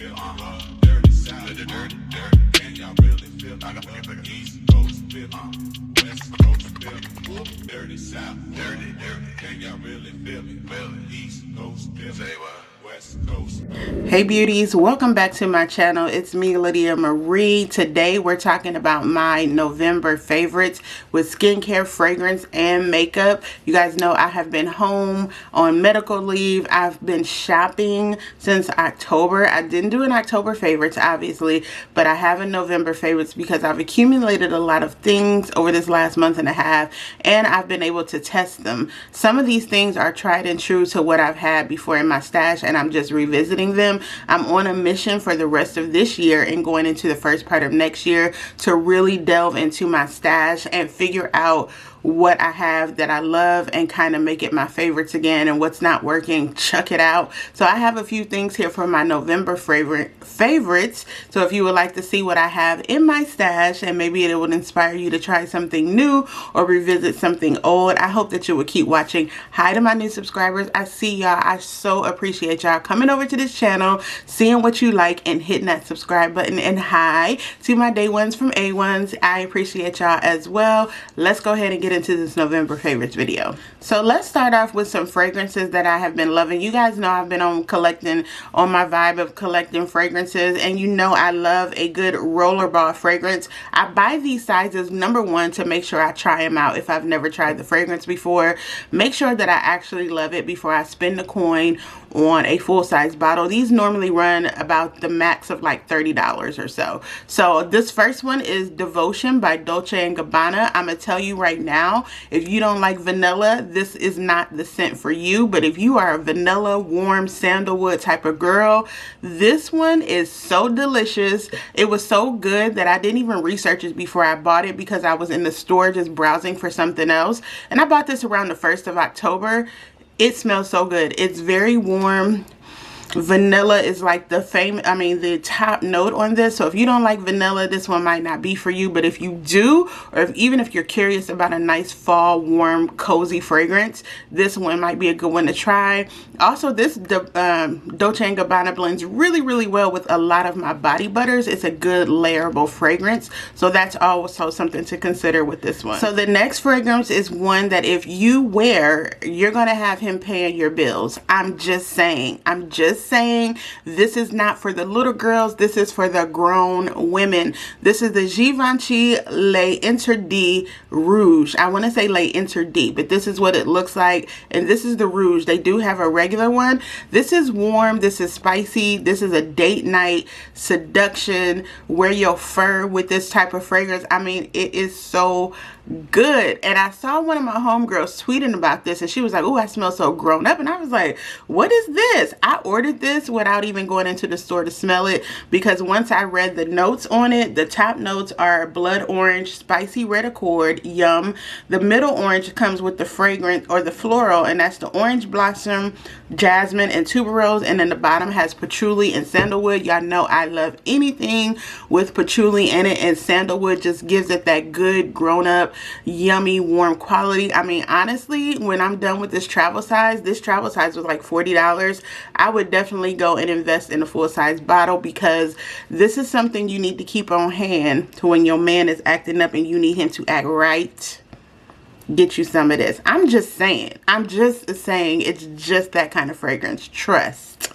feel? Dirty South, dirty, dirty. Can y'all really feel? I got the East Coast feel, West Coast feel. Dirty South, dirty, dirty. Can y'all really feel me? East Coast feel. Say what? West Coast. Hey beauties, welcome back to my channel. It's me, Lydia Marie. Today we're talking about my November favorites with skincare, fragrance, and makeup. You guys know I have been home on medical leave. I've been shopping since October. I didn't do an October favorites, obviously, but I have a November favorites because I've accumulated a lot of things over this last month and a half, and I've been able to test them. Some of these things are tried and true to what I've had before in my stash, and I'm just revisiting them. I'm on a mission for the rest of this year and going into the first part of next year to really delve into my stash and figure out what I have that I love and kind of make it my favorites again, and what's not working, chuck it out. So I have a few things here for my November favorites. So if you would like to see what I have in my stash and maybe it would inspire you to try something new or revisit something old, I hope that you would keep watching. Hi to my new subscribers. I see y'all. I so appreciate y'all coming over to this channel, seeing what you like and hitting that subscribe button. And hi to my day ones from A1s. I appreciate y'all as well. Let's go ahead and get into this November favorites video. So let's start off with some fragrances that I have been loving. You guys know I've been on my vibe of collecting fragrances, and you know I love a good rollerball fragrance. I buy these sizes, number one, to make sure I try them out if I've never tried the fragrance before. Make sure that I actually love it before I spend the coin on a full-size bottle. These normally run about the max of like $30 or so. So this first one is Devotion by Dolce & Gabbana. I'm gonna tell you right now, if you don't like vanilla, this is not the scent for you. But if you are a vanilla, warm, sandalwood type of girl, this one is so delicious. It was so good that I didn't even research it before I bought it because I was in the store just browsing for something else. And I bought this around the 1st of October. It smells so good. It's very warm. Vanilla is like the top note on this. So if you don't like vanilla, this one might not be for you. But if you do, or even if you're curious about a nice fall, warm, cozy fragrance, this one might be a good one to try. Also, this Dolce & Gabbana blends really, really well with a lot of my body butters. It's a good layerable fragrance. So that's also something to consider with this one. So the next fragrance is one that if you wear, you're going to have him paying your bills. I'm just saying. This is not for the little girls. This is for the grown women. This is the Givenchy Les Interdits Rouge. I want to say Les Interdits, but this is what it looks like. And this is the Rouge. They do have a regular one. This is warm. This is spicy. This is a date night seduction. Wear your fur with this type of fragrance. I mean, it is so good. And I saw one of my homegirls tweeting about this, and she was like, "Oh, I smell so grown up." And I was like, what is this? I ordered this without even going into the store to smell it, because once I read the notes on it, the top notes are blood orange, spicy red accord, yum. The middle orange comes with the fragrance or the floral, and that's the orange blossom, jasmine, and tuberose. And then the bottom has patchouli and sandalwood. Y'all know I love anything with patchouli in it, and sandalwood just gives it that good grown up, yummy, warm quality. I mean, honestly, when I'm done with this travel size was like $40. I would definitely go and invest in a full-size bottle, because this is something you need to keep on hand to when your man is acting up and you need him to act right. Get you some of this. I'm just saying it's just that kind of fragrance. Trust.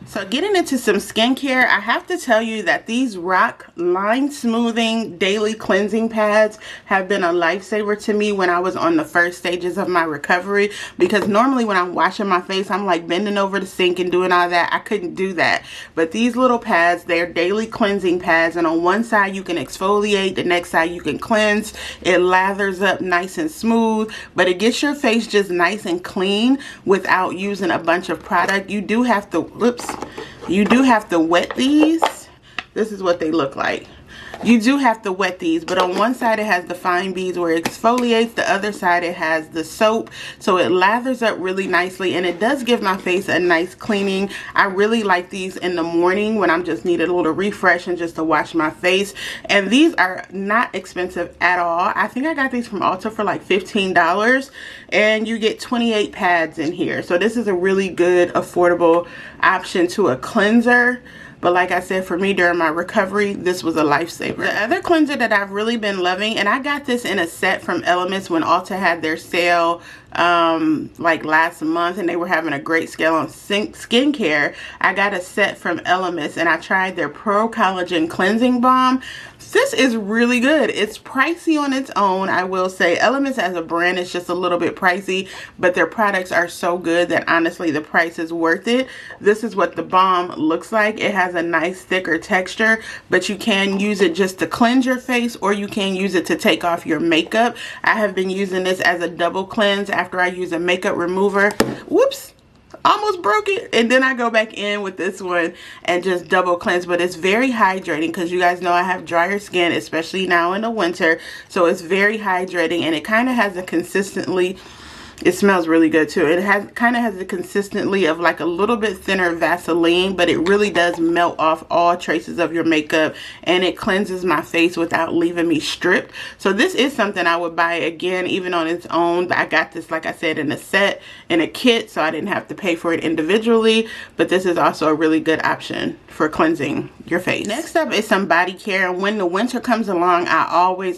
So getting into some skincare, I have to tell you that these Rock Line Smoothing Daily Cleansing Pads have been a lifesaver to me when I was on the first stages of my recovery, because normally when I'm washing my face, I'm like bending over the sink and doing all that. I couldn't do that. But these little pads, they're daily cleansing pads, and on one side you can exfoliate, the next side you can cleanse. It lathers up nice and smooth, but it gets your face just nice and clean without using a bunch of product. You do have to, you do have to wet these. This is what they look like. You do have to wet these, but on one side it has the fine beads where it exfoliates, the other side it has the soap, so it lathers up really nicely, and it does give my face a nice cleaning. I really like these in the morning when I'm just needed a little refresh and just to wash my face. And these are not expensive at all. I think I got these from Ulta for like $15, and you get 28 pads in here. So this is a really good affordable option to a cleanser. but like I said, for me during my recovery, this was a lifesaver. The other cleanser that I've really been loving, and I got this in a set from Elements when Ulta had their sale like last month, and they were having a great sale on skincare. I got a set from Elements and I tried their Pro Collagen Cleansing Balm. This is really good. It's pricey on its own, I will say. Elements as a brand is just a little bit pricey, but their products are so good that honestly the price is worth it. This is what the balm looks like. It has a nice thicker texture, but you can use it just to cleanse your face, or you can use it to take off your makeup. I have been using this as a double cleanse after I use a makeup remover. Whoops! Almost broke it, and then I go back in with this one and just double cleanse. But it's very hydrating because you guys know I have drier skin, especially now in the winter, so it's very hydrating, and it kind of has a consistently, it smells really good too. It has kind of has the consistency of like a little bit thinner Vaseline, but it really does melt off all traces of your makeup, and it cleanses my face without leaving me stripped. So this is something I would buy again, even on its own. I got this, like I said, in a set, in a kit, so I didn't have to pay for it individually, but this is also a really good option for cleansing your face. Next up is some body care. And when the winter comes along, I always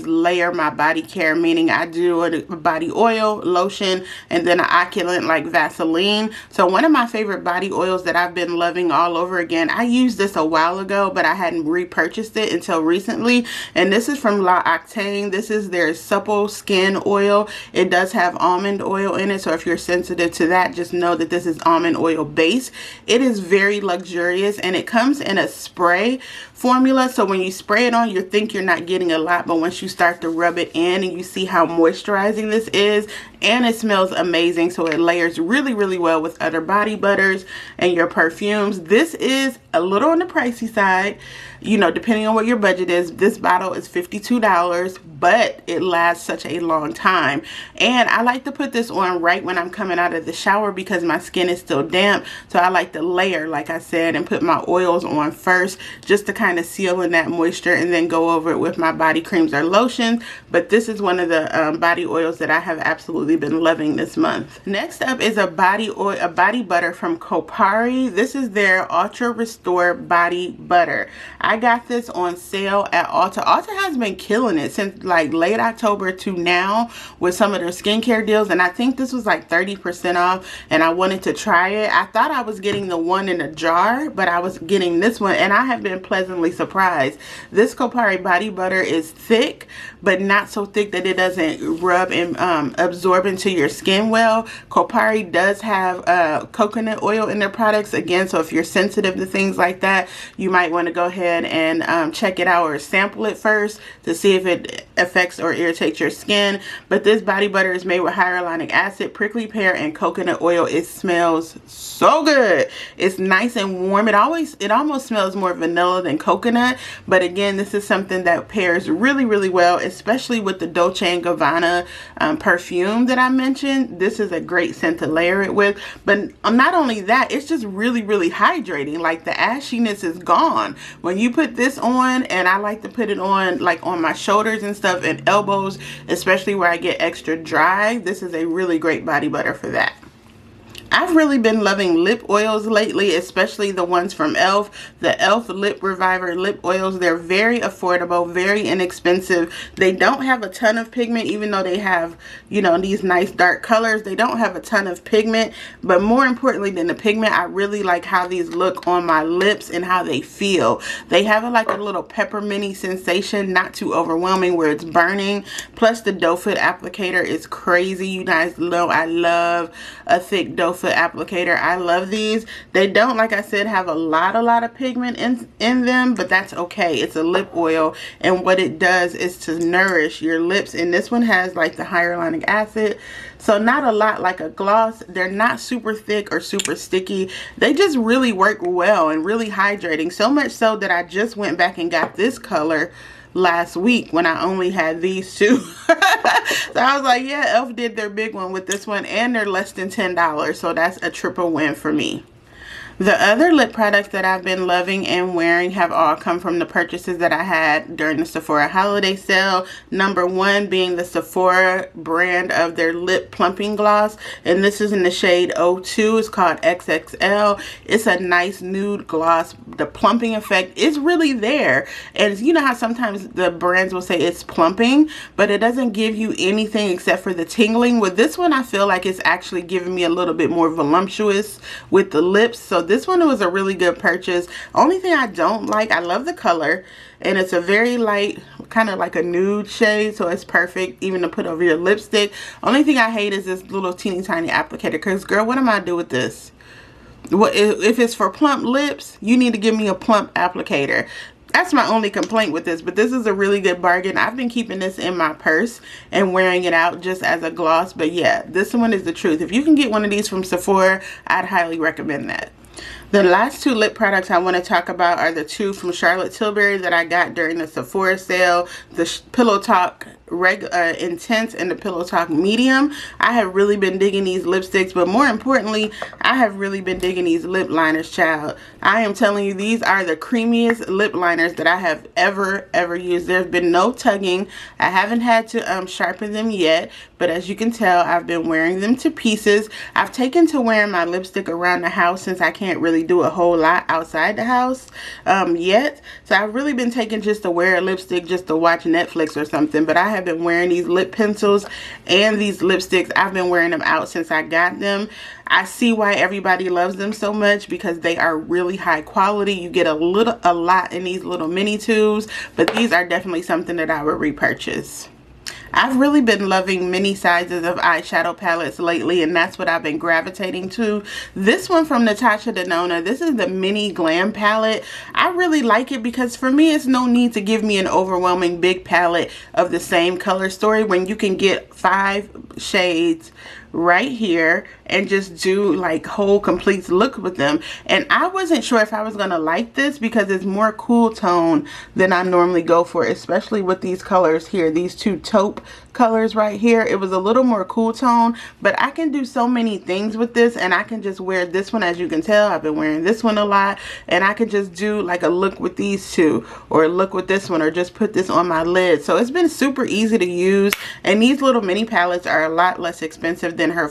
layer my body care, meaning I do a body oil, lotion, and then an occupant like Vaseline. So one of my favorite body oils that I've been loving all over again, I used this a while ago, but I hadn't repurchased it until recently, and this is from La Octane. This is their supple skin oil. It does have almond oil in it, so if you're sensitive to that, just know that this is almond oil base. It is very luxurious, and it comes in a spray formula, so when you spray it on, you think you're not getting a lot, but once you start to rub it in and you see how moisturizing this is, and it smells amazing, so it layers really well with other body butters and your perfumes. This is a little on the pricey side, you know, depending on what your budget is. This bottle is $52, but it lasts such a long time, and I like to put this on right when I'm coming out of the shower because my skin is still damp, so I like to layer, like I said, and put my oils on first just to kind of seal in that moisture, and then go over it with my body creams or lotions. But this is one of the body oils that I have absolutely been loving this month. Next up is a body oil, a body butter from Kopari. This is their Ultra Restore Body Butter. I got this on sale at Ulta. Ulta has been killing it since like late October to now with some of their skincare deals, and I think this was like 30% off, and I wanted to try it. I thought I was getting the one in a jar, but I was getting this one, and I have been pleasantly surprised. This Kopari body butter is thick, but not so thick that it doesn't rub and absorb into your skin well. Kopari does have coconut oil in their products again, so if you're sensitive to things like that, you might want to go ahead and check it out or sample it first to see if it affects or irritates your skin. But this body butter is made with hyaluronic acid, prickly pear, and coconut oil. It smells so good. It's nice and warm. It almost smells more vanilla than coconut, but again, this is something that pairs really well, especially with the Dolce & Gabbana perfume that I mentioned. This is a great scent to layer it with. But not only that, it's just really hydrating. Like the ashiness is gone when you put this on, and I like to put it on like on my shoulders and stuff and elbows, especially where I get extra dry. This is a really great body butter for that. I've really been loving lip oils lately, especially the ones from e.l.f. The e.l.f. Lip Reviver lip oils. They're very affordable, very inexpensive. They don't have a ton of pigment, even though they have, you know, these nice dark colors. They don't have a ton of pigment, but more importantly than the pigment, I really like how these look on my lips and how they feel. They have like a little pepperminty sensation, not too overwhelming where it's burning. Plus the doe foot applicator is crazy. You guys know I love a thick doe foot applicator. I love these. They don't, like I said, have a lot of pigment in them, but that's okay. It's a lip oil, and what it does is to nourish your lips, and this one has like the hyaluronic acid, so not a lot like a gloss. They're not super thick or super sticky. They just really work well and really hydrating, so much so that I just went back and got this color last week when I only had these two. So I was like, yeah, e.l.f. did their big one with this one, and they're less than $10, so that's a triple win for me. The other lip products that I've been loving and wearing have all come from the purchases that I had during the Sephora holiday sale. Number one being the Sephora brand of their lip plumping gloss. And this is in the shade 02. It's called XXL. It's a nice nude gloss. The plumping effect is really there. And you know how sometimes the brands will say it's plumping, but it doesn't give you anything except for the tingling. With this one, I feel like it's actually giving me a little bit more voluptuous with the lips. So this one was a really good purchase. Only thing I don't like, I love the color, and it's a very light, kind of like a nude shade, so it's perfect even to put over your lipstick. Only thing I hate is this little teeny tiny applicator, because girl, what am I do with this? What if it's for plump lips? You need to give me a plump applicator. That's my only complaint with this, but this is a really good bargain. I've been keeping this in my purse and wearing it out just as a gloss, but yeah, this one is the truth. If you can get one of these from Sephora, I'd highly recommend that. The last two lip products I want to talk about are the two from Charlotte Tilbury that I got during the Sephora sale, the Pillow Talk Intense and the Pillow Talk Medium. I have really been digging these lipsticks, but more importantly, I have really been digging these lip liners, child. I am telling you, these are the creamiest lip liners that I have ever used. There's been no tugging. I haven't had to sharpen them yet, but as you can tell, I've been wearing them to pieces. I've taken to wearing my lipstick around the house since I can't really do a whole lot outside the house yet. So I've really been taking just to wear a lipstick just to watch Netflix or something, but I have been wearing these lip pencils and these lipsticks. I've been wearing them out since I got them. I see why everybody loves them so much, because they are really high quality. You get a lot in these little mini tubes, but these are definitely something that I would repurchase. I've really been loving mini sizes of eyeshadow palettes lately, and that's what I've been gravitating to. This one from Natasha Denona, this is the mini glam palette. I really like it because for me, it's no need to give me an overwhelming big palette of the same color story when you can get 5 shades right here and just do like whole complete look with them. And I wasn't sure if I was gonna like this because it's more cool tone than I normally go for, especially with these colors here, these two taupe colors right here. It was a little more cool tone, but I can do so many things with this, and I can just wear this one. As you can tell, I've been wearing this one a lot, and I can just do like a look with these two, or a look with this one, or just put this on my lid. So it's been super easy to use, and these little mini palettes are a lot less expensive than her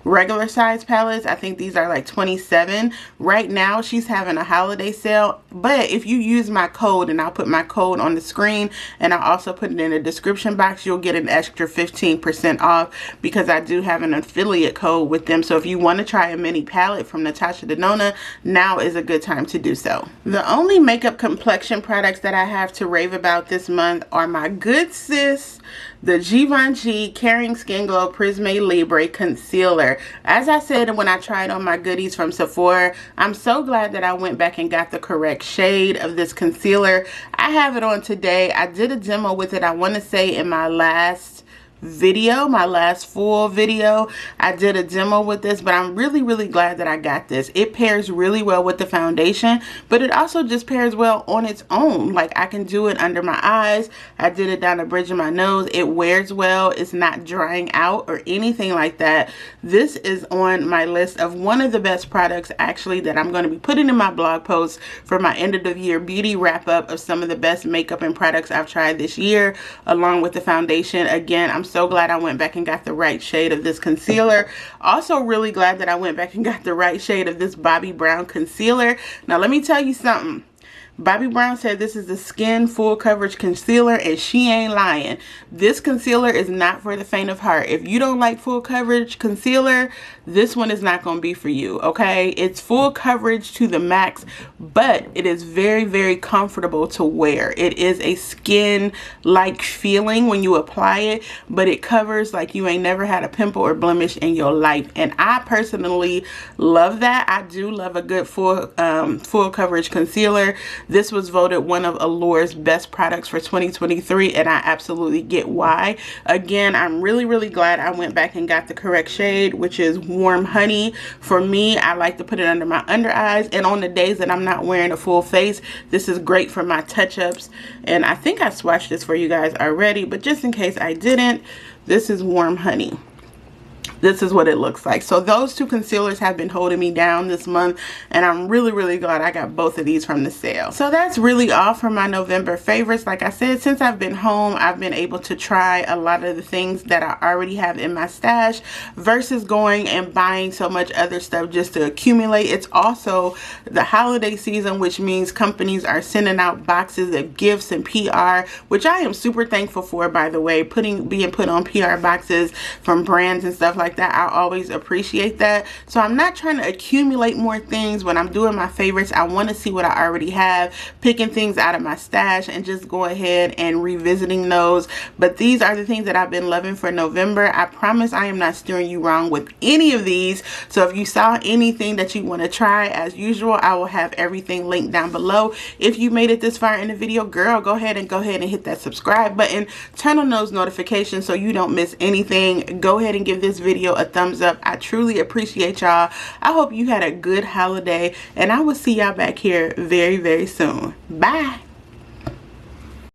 regular size palettes. I think these are like $27 right now. She's having a holiday sale, but if you use my code, and I'll put my code on the screen and I'll also put it in the description box, you'll get an extra 15% off, because I do have an affiliate code with them. So if you want to try a mini palette from Natasha Denona, now is a good time to do so. The only makeup complexion products that I have to rave about this month are my good sis, the Givenchy Caring Skin Glow Prisme Libre Concealer. As I said when I tried on my goodies from Sephora, I'm so glad that I went back and got the correct shade of this concealer. I have it on today. I did a demo with it, I want to say in my last video, my last full video, I did a demo with this, but I'm really glad that I got this. It pairs really well with the foundation, but it also just pairs well on its own. Like, I can do it under my eyes. I did it down the bridge of my nose. It wears well. It's not drying out or anything like that. This is on my list of one of the best products actually that I'm going to be putting in my blog post for my end of the year beauty wrap up of some of the best makeup and products I've tried this year, along with the foundation. Again, I'm so glad I went back and got the right shade of this concealer. Also really glad that I went back and got the right shade of this Bobbi Brown concealer. Now let me tell you something. Bobbi Brown said this is the skin full coverage concealer, and she ain't lying. This concealer is not for the faint of heart. If you don't like full coverage concealer, this one is not going to be for you, okay? It's full coverage to the max, but it is very comfortable to wear. It is a skin-like feeling when you apply it, but it covers like you ain't never had a pimple or blemish in your life. And I personally love that. I do love a good full coverage concealer. This was voted one of Allure's best products for 2023, and I absolutely get why. Again, I'm really glad I went back and got the correct shade, which is Warm Honey. For me, I like to put it under my under eyes, and on the days that I'm not wearing a full face, this is great for my touch-ups. And I think I swatched this for you guys already, but just in case I didn't, this is Warm Honey. this is what it looks like. So those two concealers have been holding me down this month, and I'm really glad I got both of these from the sale. So that's really all for my November favorites. Like I said, since I've been home, I've been able to try a lot of the things that I already have in my stash versus going and buying so much other stuff just to accumulate. It's also the holiday season, which means companies are sending out boxes of gifts and PR, which I am super thankful for, by the way. Being put on PR boxes from brands and stuff like that, I always appreciate that. So I'm not trying to accumulate more things. When I'm doing my favorites, I want to see what I already have, picking things out of my stash and just go ahead and revisiting those. But these are the things that I've been loving for November. I promise I am not steering you wrong with any of these. So if you saw anything that you want to try, as usual, I will have everything linked down below. If you made it this far in the video, girl, go ahead and hit that subscribe button, turn on those notifications so you don't miss anything. Go ahead and give this video a thumbs up. I truly appreciate y'all. I hope you had a good holiday, and I will see y'all back here very soon. Bye.